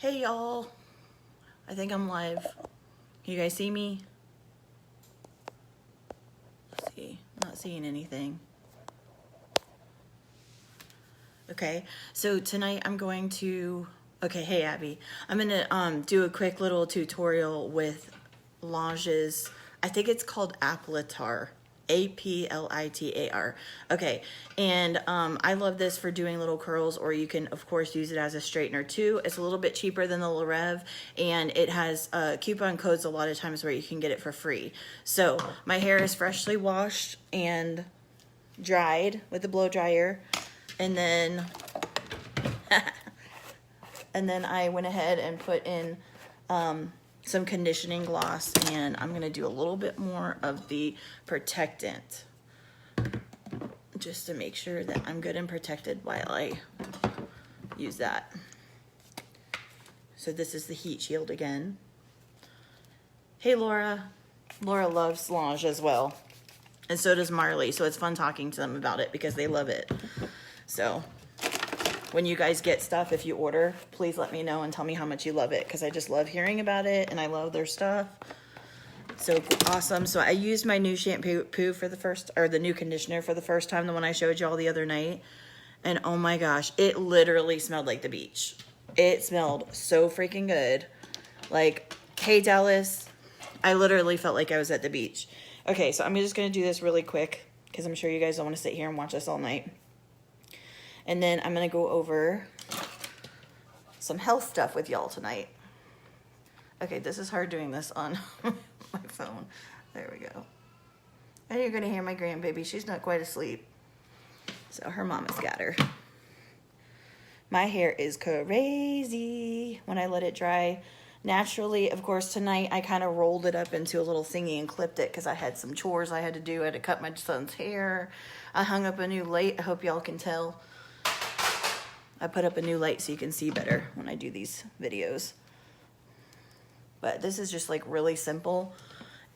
Hey y'all, I think I'm live. Can you guys see me? Let's see, I'm not seeing anything. Okay, so tonight I'm going to, hey Abby, I'm gonna do a quick little tutorial with Lange's, I think it's called Aplatir. Aplitar. Okay, and I love this for doing little curls, or you can of course use it as a straightener too. It's a little bit cheaper than the Larev, and it has coupon codes a lot of times where you can get it for free. So my hair is freshly washed and dried with the blow dryer, and then I went ahead and put in some conditioning gloss, and I'm gonna do a little bit more of the protectant just to make sure that I'm good and protected while I use that. So this is the heat shield again. Hey Laura. Laura loves Lánge as well, and so does Marley, so it's fun talking to them about it because they love it. So when you guys get stuff, if you order, please let me know and tell me how much you love it, because I just love hearing about it and I love their stuff. So awesome. So I used my new shampoo for the first, or the new conditioner for the first time, the one I showed y'all the other night. And oh my gosh, it literally smelled like the beach. It smelled so freaking good. Like, hey Dallas, I literally felt like I was at the beach. Okay, so I'm just going to do this really quick because I'm sure you guys don't want to sit here and watch us all night. And then I'm going to go over some health stuff with y'all tonight. Okay, this is hard doing this on my phone. There we go. And you're going to hear my grandbaby. She's not quite asleep. So her mama's got her. My hair is crazy when I let it dry naturally. Of course, tonight I kind of rolled it up into a little thingy and clipped it because I had some chores I had to do. I had to cut my son's hair. I hung up a new light. I hope y'all can tell. I put up a new light so you can see better when I do these videos. But this is just like really simple.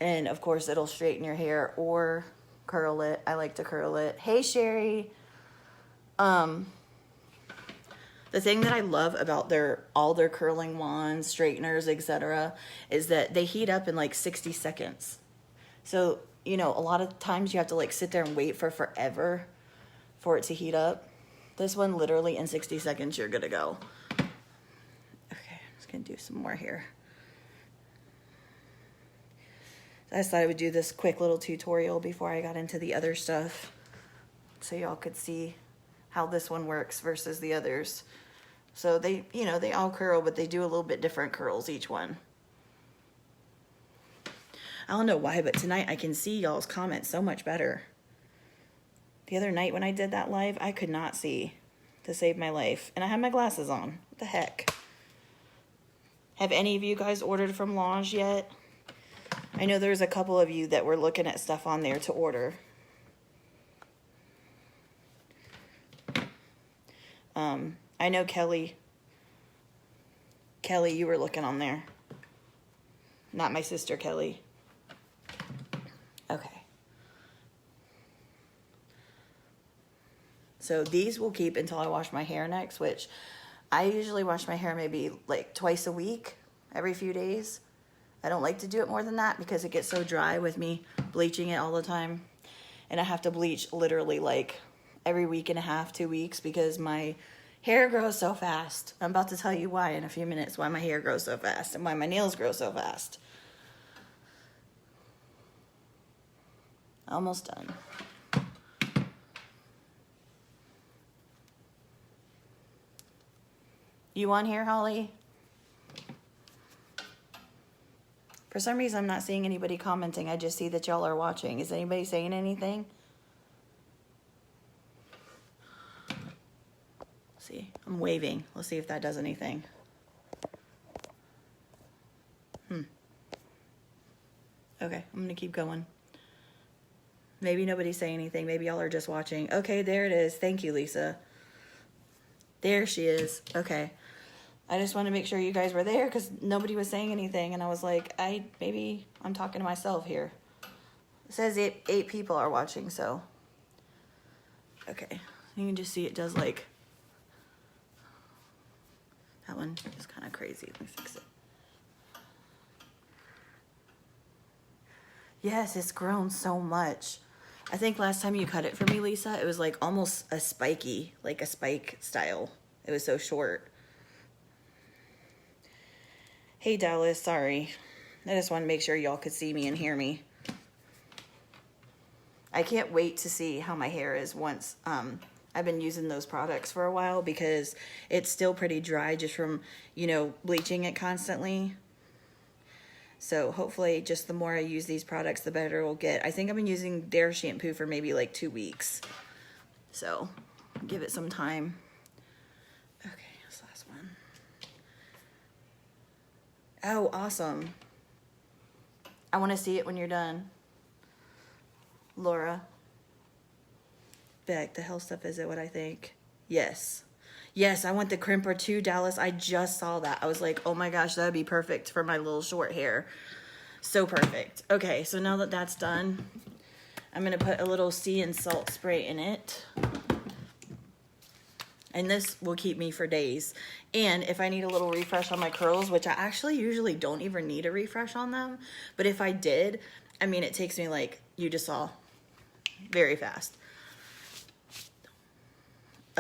And of course it'll straighten your hair or curl it. I like to curl it. Hey Sherry. The thing that I love about all their curling wands, straighteners, etc., is that they heat up in like 60 seconds. So, you know, a lot of times you have to like sit there and wait for forever for it to heat up. This one, literally in 60 seconds, you're good to go. Okay, I'm just gonna do some more here. I just thought I would do this quick little tutorial before I got into the other stuff, so y'all could see how this one works versus the others. So they, you know, they all curl, but they do a little bit different curls, each one. I don't know why, but tonight I can see y'all's comments so much better. The other night when I did that live, I could not see to save my life. And I had my glasses on. What the heck? Have any of you guys ordered from Lánge yet? I know there's a couple of you that were looking at stuff on there to order. I know Kelly. Kelly, you were looking on there. Not my sister, Kelly. Okay. So these will keep until I wash my hair next, which I usually wash my hair maybe like twice a week, every few days. I don't like to do it more than that because it gets so dry with me bleaching it all the time. And I have to bleach literally like every week and a half, 2 weeks, because my hair grows so fast. I'm about to tell you why in a few minutes, why my hair grows so fast and why my nails grow so fast. Almost done. You on here, Holly? For some reason, I'm not seeing anybody commenting. I just see that y'all are watching. Is anybody saying anything? See, I'm waving. Let's see if that does anything. Okay, I'm gonna keep going. Maybe nobody's saying anything. Maybe y'all are just watching. Okay, there it is. Thank you, Lisa. There she is. Okay. I just wanted to make sure you guys were there because nobody was saying anything. And I was like, maybe I'm talking to myself here. It says eight people are watching, so. Okay. You can just see it does like, that one is kind of crazy. Let me fix it. Yes, it's grown so much. I think last time you cut it for me, Lisa, it was like almost a spiky, like a spike style. It was so short. Hey Dallas, sorry. I just want to make sure y'all could see me and hear me. I can't wait to see how my hair is once I've been using those products for a while, because it's still pretty dry just from, you know, bleaching it constantly. So hopefully just the more I use these products, the better it'll get. I think I've been using their shampoo for maybe like 2 weeks. So give it some time. Okay, this last one. Oh, awesome. I want to see it when you're done. Laura. Beck, the hell stuff is it what I think? Yes. Yes, I want the crimper too, Dallas. I just saw that. I was like, oh my gosh, that'd be perfect for my little short hair. So perfect. Okay, so now that that's done, I'm going to put a little sea and salt spray in it. And this will keep me for days. And if I need a little refresh on my curls, which I actually usually don't even need a refresh on them, but if I did, I mean, it takes me, like you just saw, very fast.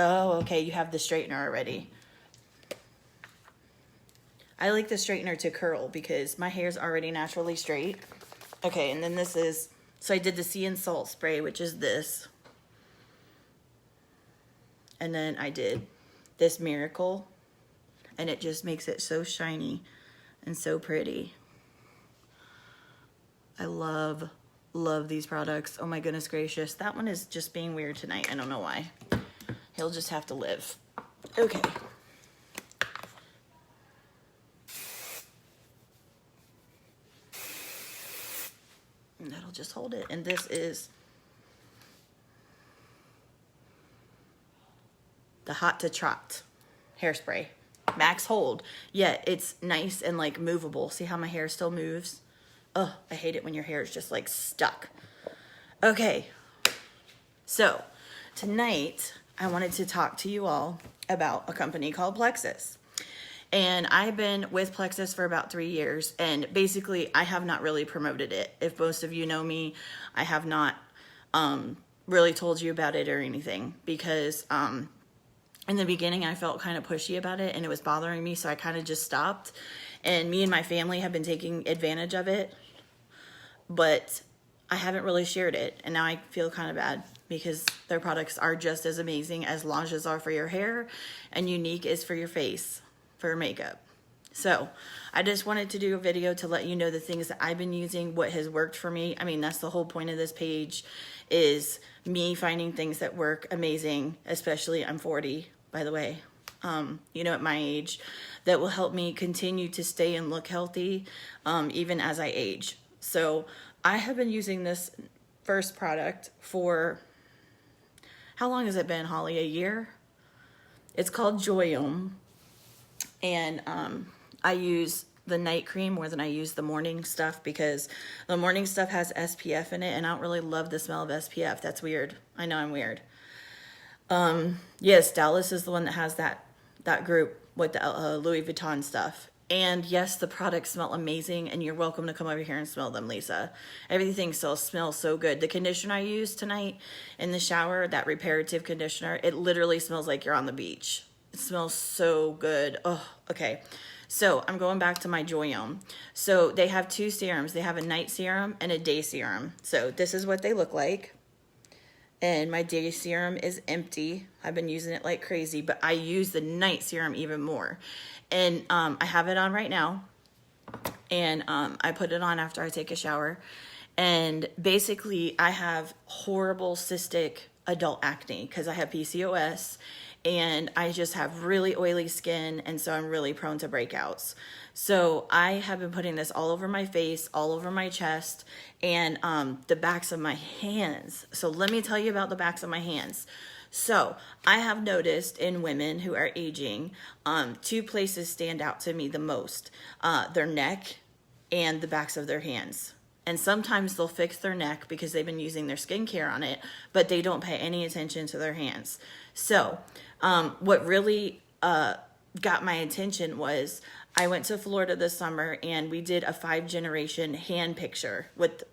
Oh, okay, you have the straightener already. I like the straightener to curl because my hair's already naturally straight. Okay, and then this is, so I did the sea and salt spray, which is this. And then I did this Miracle, and it just makes it so shiny and so pretty. I love these products. Oh my goodness gracious. That one is just being weird tonight. I don't know why. He'll just have to live. Okay. And that'll just hold it. And this is the Hot to Trot hairspray. Max hold. Yeah, it's nice and like movable. See how my hair still moves? Oh, I hate it when your hair is just like stuck. Okay. So tonight I wanted to talk to you all about a company called Plexus. And I've been with Plexus for about 3 years, and basically I have not really promoted it. If most of you know me, I have not really told you about it or anything, because in the beginning I felt kind of pushy about it and it was bothering me, so I kind of just stopped. And me and my family have been taking advantage of it, but I haven't really shared it, and now I feel kind of bad because their products are just as amazing as Lange's are for your hair and Unique is for your face, for makeup. So I just wanted to do a video to let you know the things that I've been using, what has worked for me. I mean, that's the whole point of this page, is me finding things that work amazing, especially I'm 40, by the way, you know, at my age, that will help me continue to stay and look healthy, even as I age. So I have been using this first product for, how long has it been, Holly? A year? It's called Joyum. And I use the night cream more than I use the morning stuff, because the morning stuff has SPF in it, and I don't really love the smell of SPF. That's weird. I know I'm weird. Yes, Dallas is the one that has that group with the Louis Vuitton stuff. And yes, the products smell amazing, and you're welcome to come over here and smell them, Lisa. Everything still smells so good. The conditioner I used tonight in the shower, that reparative conditioner, it literally smells like you're on the beach. It smells so good. Oh, okay. So I'm going back to my Joyum. So they have 2 serums. They have a night serum and a day serum. So this is what they look like. And my day serum is empty. I've been using it like crazy, but I use the night serum even more. And I have it on right now. And I put it on after I take a shower. And basically I have horrible cystic adult acne because I have PCOS. And I just have really oily skin, and so I'm really prone to breakouts. So I have been putting this all over my face, all over my chest, and the backs of my hands. So let me tell you about the backs of my hands. So I have noticed in women who are aging, 2 places stand out to me the most. Their neck and the backs of their hands. And sometimes they'll fix their neck because they've been using their skincare on it, but they don't pay any attention to their hands. So what really got my attention was I went to Florida this summer and we did a 5-generation hand picture with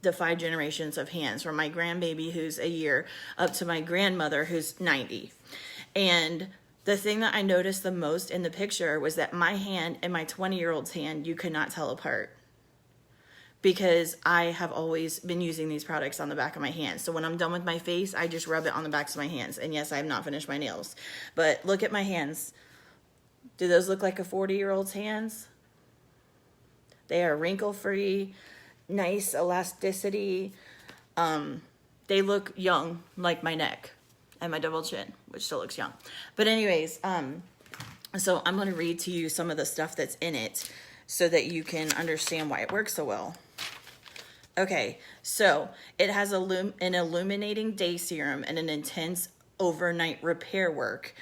the 5 generations of hands, from my grandbaby who's a year up to my grandmother who's 90. And the thing that I noticed the most in the picture was that my hand and my 20-year-old's hand, you could not tell apart, because I have always been using these products on the back of my hands. So when I'm done with my face, I just rub it on the backs of my hands. And yes, I have not finished my nails, but look at my hands. Do those look like a 40-year-old's hands? They are wrinkle-free, nice elasticity. They look young, like my neck and my double chin, which still looks young. But anyways, so I'm going to read to you some of the stuff that's in it so that you can understand why it works so well. Okay, so it has an illuminating day serum and an intense overnight repair work.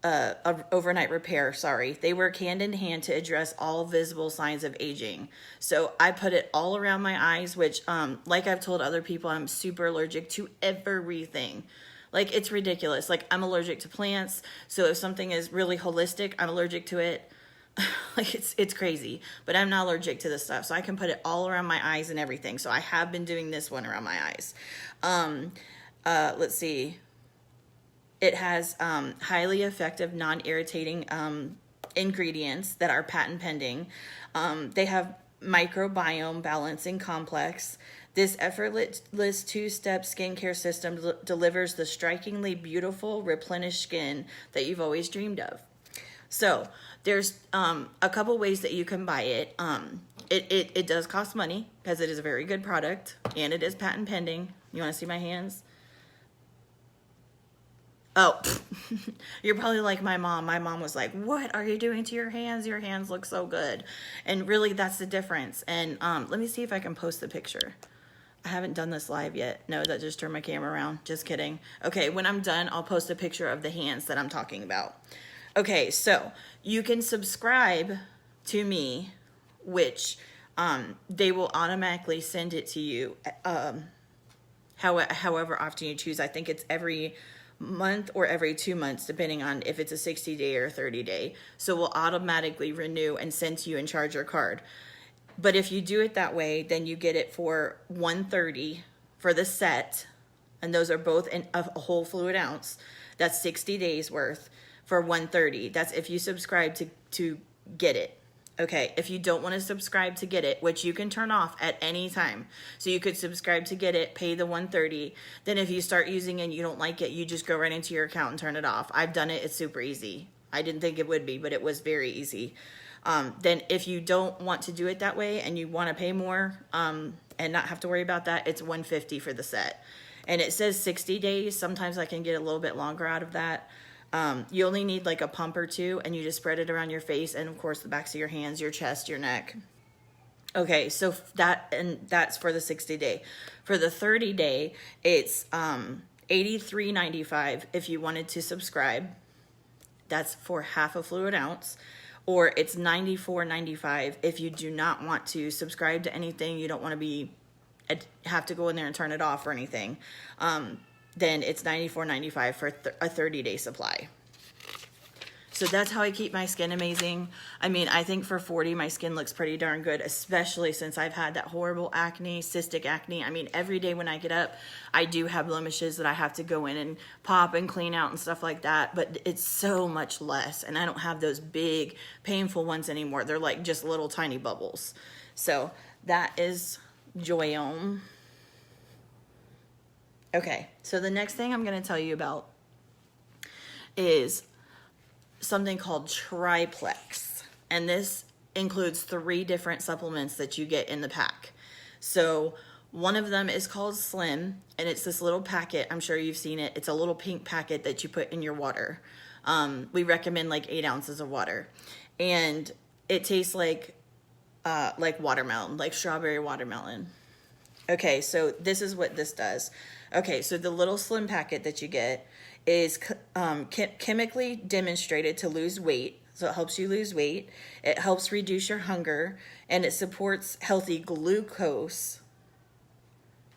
Overnight repair, sorry. They work hand in hand to address all visible signs of aging. So I put it all around my eyes, which, like I've told other people, I'm super allergic to everything. Like, it's ridiculous. Like, I'm allergic to plants. So if something is really holistic, I'm allergic to it. Like, it's crazy, but I'm not allergic to this stuff. So I can put it all around my eyes and everything. So I have been doing this one around my eyes. Let's see. It has highly effective, non-irritating ingredients that are patent pending. They have microbiome balancing complex. This effortless 2-step skincare system delivers the strikingly beautiful, replenished skin that you've always dreamed of. So there's a couple ways that you can buy it. It does cost money because it is a very good product and it is patent pending. You want to see my hands? Oh, you're probably like my mom. My mom was like, what are you doing to your hands? Your hands look so good. And really, that's the difference. And let me see if I can post the picture. I haven't done this live yet. No, that just turned my camera around. Just kidding. Okay, when I'm done, I'll post a picture of the hands that I'm talking about. Okay, so you can subscribe to me, which they will automatically send it to you however often you choose. I think it's every month or every 2 months, depending on if it's a 60-day or 30-day. So we'll automatically renew and send to you and charge your card. But if you do it that way, then you get it for $130 for the set, and those are both in a whole fluid ounce. That's 60 days worth for $130. That's if you subscribe to get it. Okay, if you don't want to subscribe to get it, which you can turn off at any time. So you could subscribe to get it, pay the $130. Then if you start using it and you don't like it, you just go right into your account and turn it off. I've done it. It's super easy. I didn't think it would be, but it was very easy. Then if you don't want to do it that way and you want to pay more and not have to worry about that, it's $150 for the set. And it says 60 days. Sometimes I can get a little bit longer out of that. You only need like a pump or two, and you just spread it around your face and of course the backs of your hands, your chest, your neck. Okay, so that's for the 60-day. For the 30-day, it's $83.95 if you wanted to subscribe. That's for half a fluid ounce. Or it's $94.95 if you do not want to subscribe to anything. You don't want to have to go in there and turn it off or anything. Then it's $94.95 for a 30-day supply. So that's how I keep my skin amazing. I mean, I think for 40, my skin looks pretty darn good, especially since I've had that horrible acne, cystic acne. I mean, every day when I get up, I do have blemishes that I have to go in and pop and clean out and stuff like that, but it's so much less, and I don't have those big, painful ones anymore. They're like just little tiny bubbles. So that is Joyome. Okay, so the next thing I'm going to tell you about is something called Triplex, and this includes 3 different supplements that you get in the pack. So one of them is called Slim, and it's this little packet. I'm sure you've seen it. It's a little pink packet that you put in your water. We recommend like 8 ounces of water, and it tastes like watermelon, like strawberry watermelon. Okay, so this is what this does. Okay, so the little Slim packet that you get is chemically demonstrated to lose weight. So it helps you lose weight. It helps reduce your hunger, and it supports healthy glucose,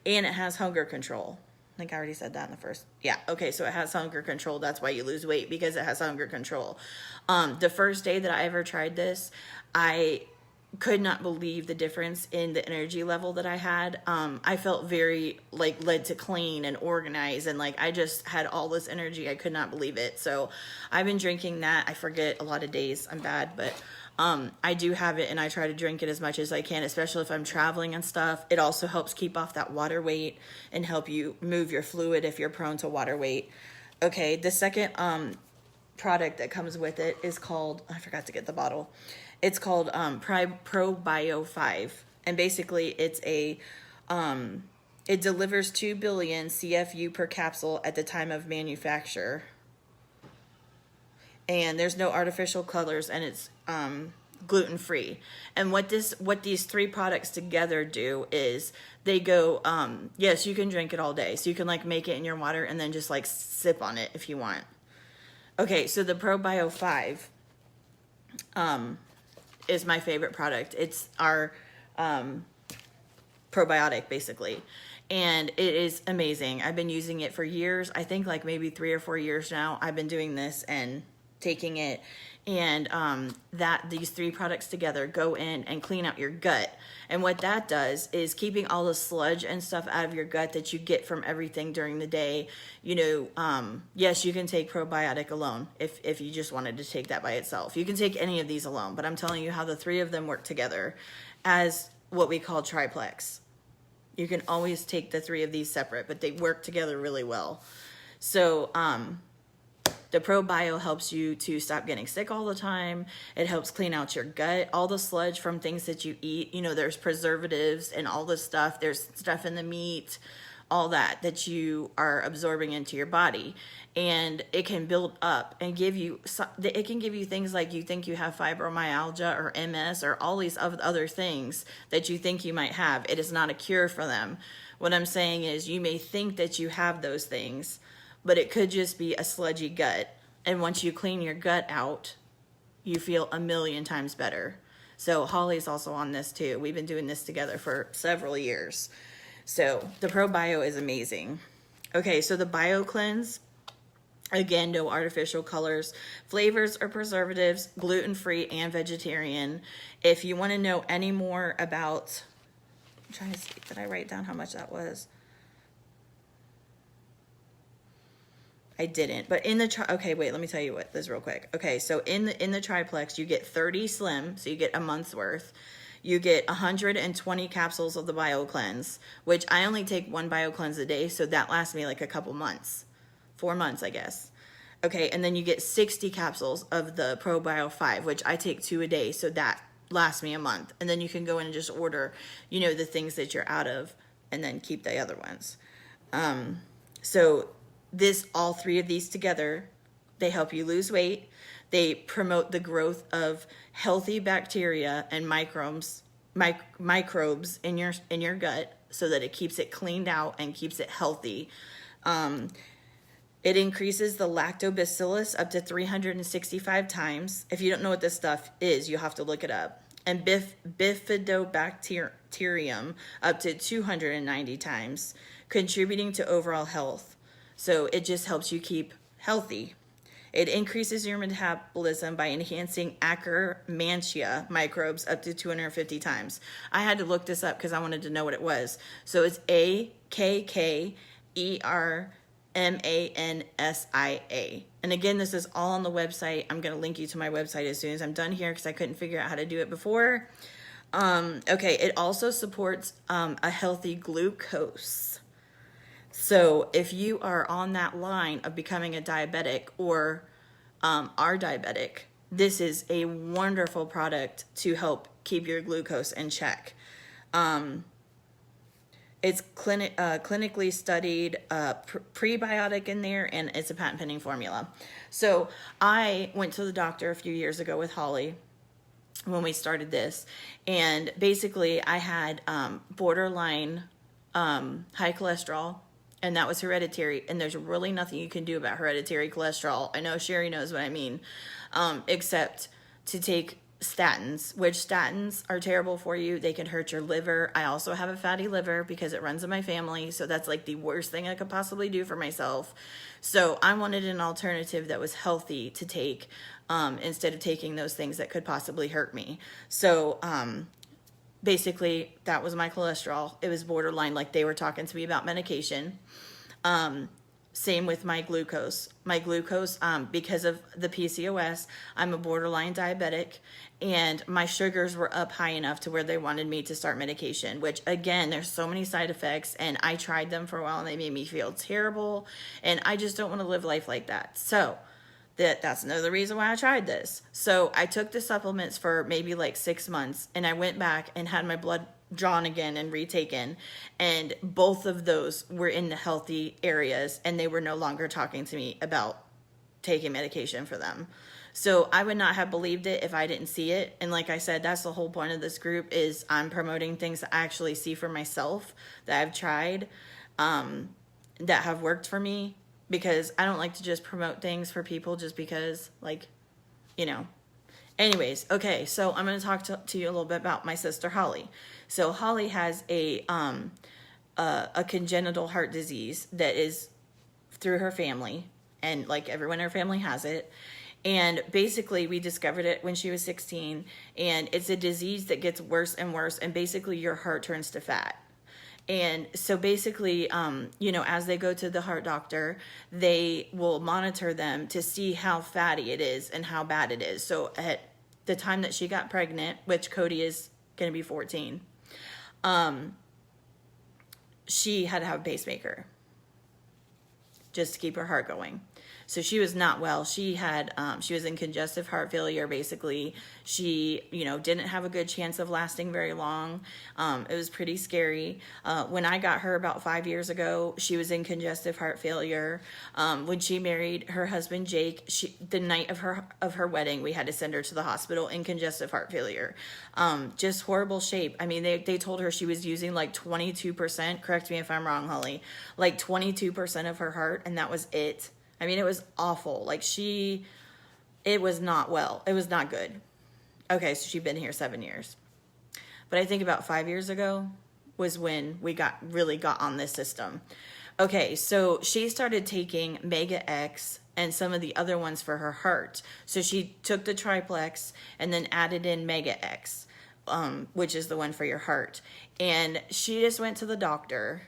and it has hunger control. I think I already said that in the first. Yeah. Okay. So it has hunger control. That's why you lose weight, because it has hunger control. The first day that I ever tried this, I could not believe the difference in the energy level that I had. I felt very like led to clean and organize, and like I just had all this energy. I could not believe it. So I've been drinking that. I forget a lot of days. I'm bad, but I do have it, and I try to drink it as much as I can, especially if I'm traveling and stuff. It also helps keep off that water weight and help you move your fluid if you're prone to water weight. Okay, the second product that comes with it is called, I forgot to get the bottle. It's called ProBio 5, and basically it's a it delivers 2 billion CFU per capsule at the time of manufacture. And there's no artificial colors, and it's gluten-free. And what these 3 products together do is they go, yes, you can drink it all day. So you can like make it in your water and then just like sip on it if you want. Okay, so the ProBio 5 is my favorite product. It's our probiotic, basically. And it is amazing. I've been using it for years. I think like maybe 3 or 4 years now. I've been doing this and taking it, and these 3 products together go in and clean out your gut. And what that does is keeping all the sludge and stuff out of your gut that you get from everything during the day. You know, yes, you can take probiotic alone if you just wanted to take that by itself. You can take any of these alone, but I'm telling you how the 3 of them work together as what we call triplex. You can always take the 3 of these separate, but they work together really well. So, the ProBio helps you to stop getting sick all the time. It helps clean out your gut, all the sludge from things that you eat. You know, there's preservatives and all this stuff. There's stuff in the meat, all that you are absorbing into your body. And it can build up and it can give you things like you think you have fibromyalgia or MS or all these other things that you think you might have. It is not a cure for them. What I'm saying is you may think that you have those things, but it could just be a sludgy gut. And once you clean your gut out, you feel a million times better. So Holly's also on this too. We've been doing this together for several years. So the ProBio is amazing. Okay, so the Bio Cleanse, again, no artificial colors, flavors or preservatives, gluten-free and vegetarian. If you want to know any more about, I'm trying to see, did I write down how much that was? I didn't, but in the okay, wait, let me tell you what this real quick. Okay, so in the triplex, you get 30 slim, so you get a month's worth. You get 120 capsules of the Bio Cleanse, which I only take 1 Bio Cleanse a day, so that lasts me like a couple months, 4 months, I guess. Okay, and then you get 60 capsules of the ProBio 5, which I take 2 a day, so that lasts me a month. And then you can go in and just order, you know, the things that you're out of, and then keep the other ones. So all 3 of these together, they help you lose weight. They promote the growth of healthy bacteria and microbes in your gut, so that it keeps it cleaned out and keeps it healthy. It increases the lactobacillus up to 365 times. If you don't know what this stuff is, you have to look it up. And bifidobacterium up to 290 times, contributing to overall health. So it just helps you keep healthy. It increases your metabolism by enhancing Akkermansia microbes up to 250 times. I had to look this up because I wanted to know what it was. So it's AKKERMANSIA. And again, this is all on the website. I'm going to link you to my website as soon as I'm done here because I couldn't figure out how to do it before. Okay, it also supports a healthy glucose. So if you are on that line of becoming a diabetic or are diabetic, this is a wonderful product to help keep your glucose in check. It's clinically studied prebiotic in there, and it's a patent pending formula. So I went to the doctor a few years ago with Holly when we started this, and basically I had borderline high cholesterol, and that was hereditary, and there's really nothing you can do about hereditary cholesterol. I know Sherry knows what I mean, except to take statins, which statins are terrible for you. They can hurt your liver. I also have a fatty liver because it runs in my family. So that's like the worst thing I could possibly do for myself. So I wanted an alternative that was healthy to take instead of taking those things that could possibly hurt me. So basically, that was my cholesterol. It was borderline, like they were talking to me about medication. Same with my glucose. My glucose, because of the PCOS, I'm a borderline diabetic, and my sugars were up high enough to where they wanted me to start medication, which again, there's so many side effects, and I tried them for a while and they made me feel terrible, and I just don't want to live life like that. So that's another reason why I tried this. So I took the supplements for maybe like 6 months, and I went back and had my blood drawn again and retaken, and both of those were in the healthy areas, and they were no longer talking to me about taking medication for them. So I would not have believed it if I didn't see it. And like I said, that's the whole point of this group, is I'm promoting things that I actually see for myself, that I've tried, that have worked for me, because I don't like to just promote things for people just because, like, you know. Anyways, okay, so I'm going to talk to you a little bit about my sister Holly. So Holly has a congenital heart disease that is through her family, and like everyone in her family has it. And basically, we discovered it when she was 16, and it's a disease that gets worse and worse, and basically your heart turns to fat. And so basically, as they go to the heart doctor, they will monitor them to see how fatty it is and how bad it is. So at the time that she got pregnant, which Cody is going to be 14, she had to have a pacemaker just to keep her heart going. So she was not well. She was in congestive heart failure, basically. She, didn't have a good chance of lasting very long. It was pretty scary. When I got her about 5 years ago, she was in congestive heart failure. When she married her husband, Jake, the night of her wedding, we had to send her to the hospital in congestive heart failure. Just horrible shape. I mean, they told her she was using like 22%, correct me if I'm wrong, Holly, like 22% of her heart, and that was it. I mean, it was awful. Like it was not well. It was not good. Okay, so she'd been here 7 years. But I think about 5 years ago was when we really got on this system. Okay, so she started taking Mega X and some of the other ones for her heart. So she took the triplex and then added in Mega X, which is the one for your heart. And she just went to the doctor.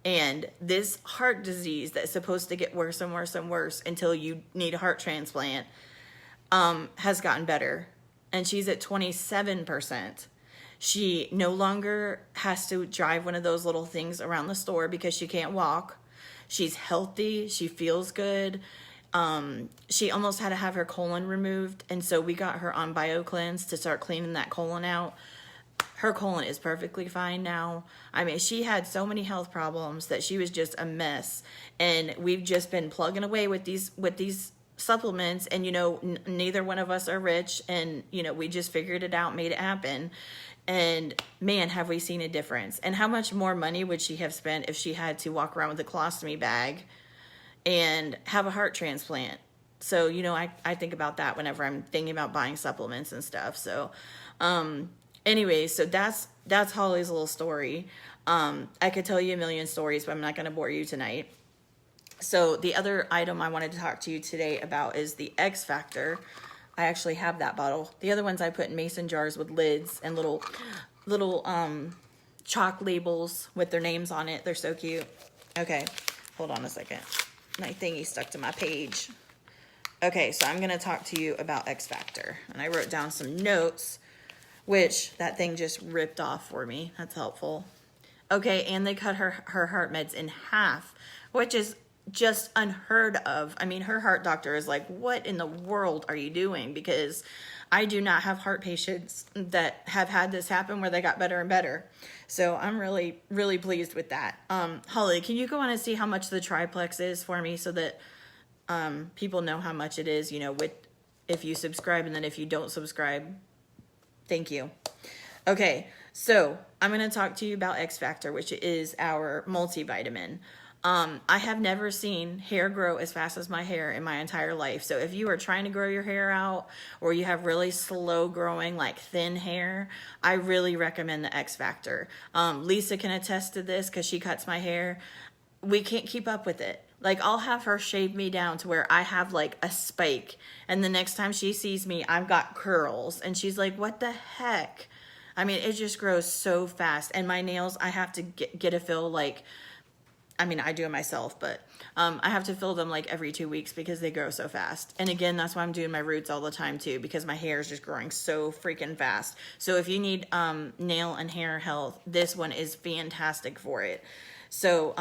And this heart disease that's supposed to get worse and worse and worse until you need a heart transplant has gotten better. And she's at 27%. She no longer has to drive one of those little things around the store because she can't walk. She's healthy. She feels good. She almost had to have her colon removed. And so we got her on BioCleanse to start cleaning that colon out. Her colon is perfectly fine now. I mean, she had so many health problems that she was just a mess. And we've just been plugging away with these supplements. And, neither one of us are rich. And, we just figured it out, made it happen. And, man, have we seen a difference. And how much more money would she have spent if she had to walk around with a colostomy bag and have a heart transplant? So, I think about that whenever I'm thinking about buying supplements and stuff. So, anyway, so that's Holly's little story. I could tell you a million stories, but I'm not going to bore you tonight. So the other item I wanted to talk to you today about is the X Factor. I actually have that bottle. The other ones I put in mason jars with lids and little chalk labels with their names on it. They're so cute. Okay, hold on a second. My thingy stuck to my page. Okay, so I'm going to talk to you about X Factor. And I wrote down some notes, which that thing just ripped off for me. That's helpful. Okay, and they cut her heart meds in half, which is just unheard of. I mean, her heart doctor is like, what in the world are you doing? Because I do not have heart patients that have had this happen where they got better and better. So I'm really, really pleased with that. Holly, can you go on and see how much the triplex is for me so that people know how much it is, if you subscribe, and then if you don't subscribe, thank you. Okay, so I'm going to talk to you about X Factor, which is our multivitamin. I have never seen hair grow as fast as my hair in my entire life. So if you are trying to grow your hair out, or you have really slow growing, like thin hair, I really recommend the X Factor. Lisa can attest to this because she cuts my hair. We can't keep up with it. Like, I'll have her shave me down to where I have like a spike, and the next time she sees me, I've got curls, and she's like, what the heck? I mean, it just grows so fast. And my nails, I have to get a fill, like, I mean, I do it myself, but I have to fill them like every 2 weeks because they grow so fast. And again, that's why I'm doing my roots all the time too, because my hair is just growing so freaking fast. So if you need nail and hair health, this one is fantastic for it. So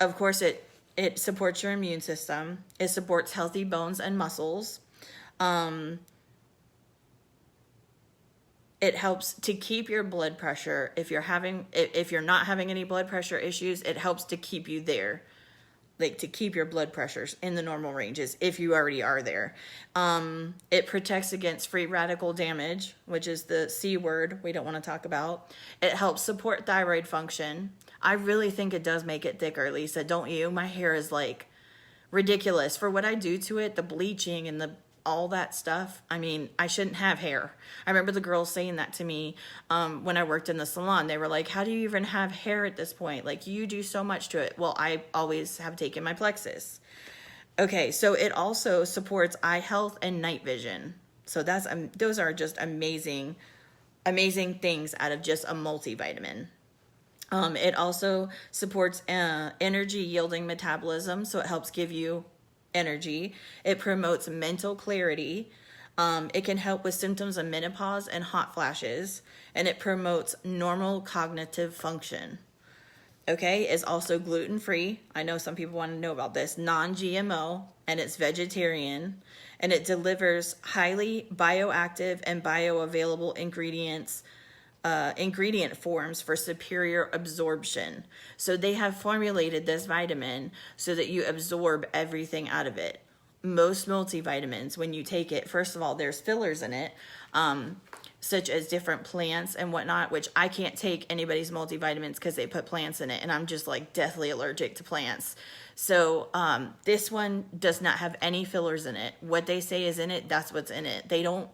of course, it supports your immune system. It supports healthy bones and muscles. It helps to keep your blood pressure. If you're not having any blood pressure issues, it helps to keep you there, like to keep your blood pressures in the normal ranges if you already are there. It protects against free radical damage, which is the C word we don't want to talk about. It helps support thyroid function. I really think it does make it thicker, Lisa, don't you? My hair is like ridiculous for what I do to it, the bleaching and all that stuff. I mean, I shouldn't have hair. I remember the girls saying that to me when I worked in the salon. They were like, how do you even have hair at this point? Like, you do so much to it. Well, I always have taken my Plexus. Okay, so it also supports eye health and night vision. So those are just amazing things out of just a multivitamin. It also supports energy yielding metabolism, so it helps give you energy. It promotes mental clarity. It can help with symptoms of menopause and hot flashes, and it promotes normal cognitive function. Okay, it's also gluten-free. I know some people want to know about this. Non-GMO, and it's vegetarian, and it delivers highly bioactive and bioavailable ingredient forms for superior absorption. So they have formulated this vitamin so that you absorb everything out of it. Most multivitamins, when you take it, first of all, there's fillers in it, such as different plants and whatnot, which I can't take anybody's multivitamins because they put plants in it, and I'm just like deathly allergic to plants. So this one does not have any fillers in it. What they say is in it, that's what's in it. They don't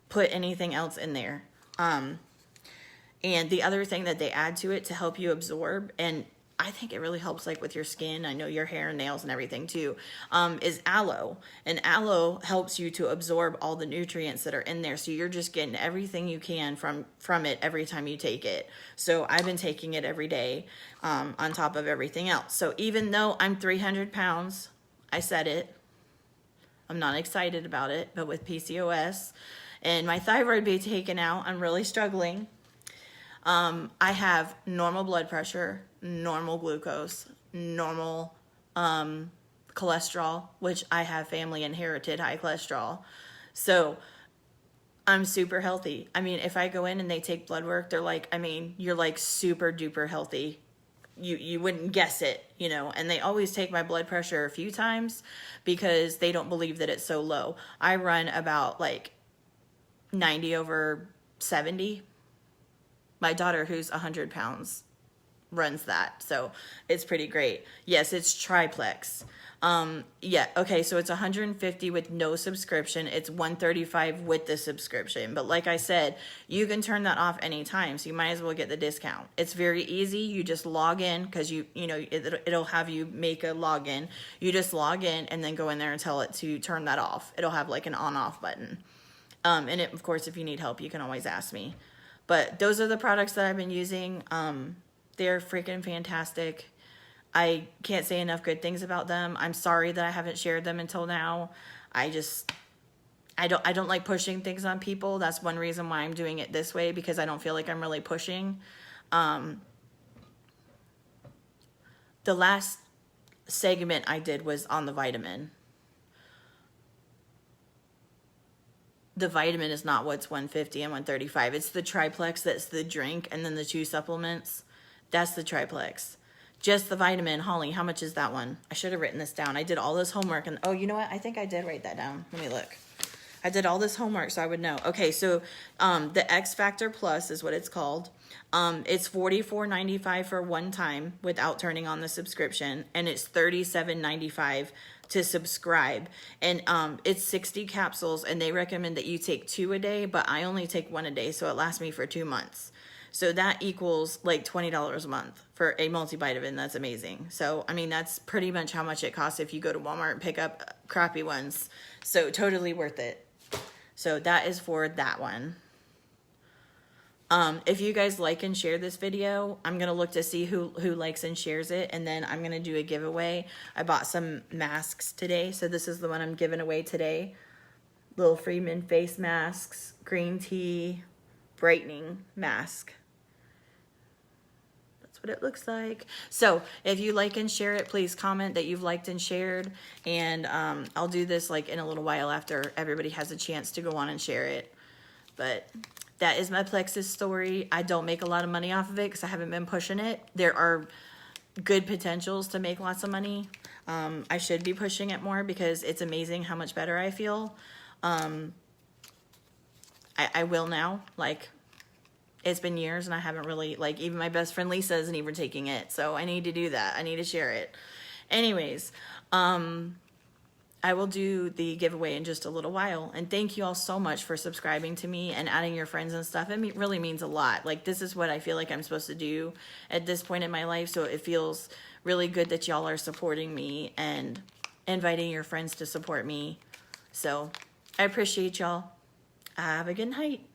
put anything else in there. And the other thing that they add to it to help you absorb, and I think it really helps like with your skin, I know your hair and nails and everything too, is aloe. And aloe helps you to absorb all the nutrients that are in there. So you're just getting everything you can from it every time you take it. So I've been taking it every day on top of everything else. So even though I'm 300 pounds, I said it, I'm not excited about it, but with PCOS and my thyroid being taken out, I'm really struggling. I have normal blood pressure, normal glucose, normal cholesterol, which I have family inherited high cholesterol. So I'm super healthy. I mean, if I go in and they take blood work, they're like, I mean, you're like super duper healthy. You wouldn't guess it, you know, and they always take my blood pressure a few times because they don't believe that it's so low. I run about like 90/70. My daughter, who's 100 pounds, runs that. So it's pretty great. Yes, it's triplex. Yeah, okay, so it's 150 with no subscription. It's 135 with the subscription. But like I said, you can turn that off anytime, so you might as well get the discount. It's very easy. You just log in because you know it'll have you make a login. You just log in and then go in there and tell it to turn that off. It'll have like an on-off button. And it, of course, if you need help, you can always ask me. But those are the products that I've been using. They're freaking fantastic. I can't say enough good things about them. I'm sorry that I haven't shared them until now. I don't like pushing things on people. That's one reason why I'm doing it this way, because I don't feel like I'm really pushing. The last segment I did was on the vitamin. The vitamin is not what's 150 and 135. It's the triplex that's the drink, and then the 2 supplements. That's the triplex. Just the vitamin. Holly, how much is that one? I should have written this down. I did all this homework, and oh, you know what? I think I did write that down. Let me look. I did all this homework so I would know. Okay, so the X Factor Plus is what it's called. It's $44.95 for one time without turning on the subscription, and it's $37.95 to subscribe. And it's 60 capsules, and they recommend that you take 2 a day, but I only take 1 a day, so it lasts me for 2 months. So that equals like $20 a month for a multivitamin. That's amazing. So, I mean, that's pretty much how much it costs if you go to Walmart and pick up crappy ones. So totally worth it. So that is for that one. If you guys like and share this video, I'm going to look to see who likes and shares it. And then I'm going to do a giveaway. I bought some masks today. So this is the one I'm giving away today. Little Freeman face masks, green tea, brightening mask. That's what it looks like. So if you like and share it, please comment that you've liked and shared. And I'll do this like in a little while after everybody has a chance to go on and share it. But that is my Plexus story. I don't make a lot of money off of it because I haven't been pushing it. There are good potentials to make lots of money. I should be pushing it more because it's amazing how much better I feel. I will now. Like, it's been years and I haven't really, like, even my best friend Lisa isn't even taking it. So I need to do that. I need to share it. Anyways, I will do the giveaway in just a little while. And thank you all so much for subscribing to me and adding your friends and stuff. It really means a lot. Like, this is what I feel like I'm supposed to do at this point in my life. So it feels really good that y'all are supporting me and inviting your friends to support me. So I appreciate y'all. Have a good night.